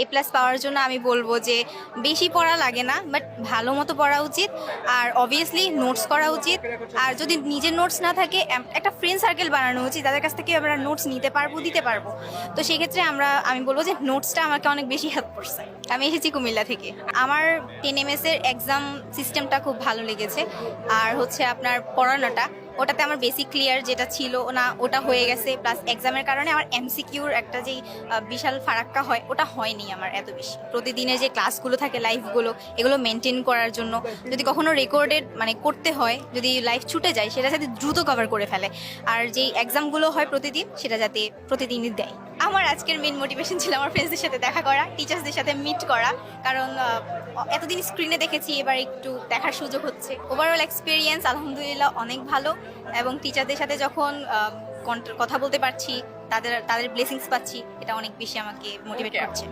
A+ পাওয়ার জন্য আমি বলবো যে বেশি পড়া লাগে না, বাট ভালো মতো পড়া উচিত। আর অবভিয়াসলি নোটস করা উচিত। আর যদি নিজের নোটস না থাকে, একটা ফ্রেন্ড সার্কেল বানানো উচিত যাদের কাছ থেকে আমরা নোটস নিতে পারবো, দিতে পারবো। তো সেই ক্ষেত্রে আমি বলবো যে নোটসটা আমাকে অনেক বেশি হেল্প করছে। আমি এসেছি কুমিল্লা থেকে। আমার 10 MS এর এক্সাম সিস্টেমটা খুব ভালো লেগেছে। আর হচ্ছে আপনার পড়ানোটা, ওটাতে আমার বেসিক ক্লিয়ার যেটা ছিল না ওটা হয়ে গেছে, প্লাস এক্সামের কারণে আমার MCQর একটা যেই বিশাল ফারাক্কা হয় ওটা হয়নি আমার এত বেশি। প্রতিদিনের যে ক্লাসগুলো থাকে, লাইফগুলো, এগুলো মেনটেন করার জন্য যদি কখনো রেকর্ডেড মানে করতে হয়, যদি লাইফ ছুটে যায়, সেটা যাতে দ্রুত কভার করে ফেলে। আর যেই এক্সামগুলো হয় প্রতিদিন, সেটা যাতে প্রতিদিনই দেয়। আমার আজকের মেন মোটিভেশন ছিল আমার ফ্রেন্ডসদের সাথে দেখা করা, টিচার্সদের সাথে মিট করা। কারণ এতদিন স্ক্রিনে দেখেছি, এবার একটু দেখার সুযোগ হচ্ছে। ওভারঅল এক্সপিরিয়েন্স আলহামদুলিল্লাহ অনেক ভালো। এবং টিচারদের সাথে যখন কথা বলতে পারছি, তাদের ব্লেসিংস পাচ্ছি, এটা অনেক বেশি আমাকে মোটিভেট করছে।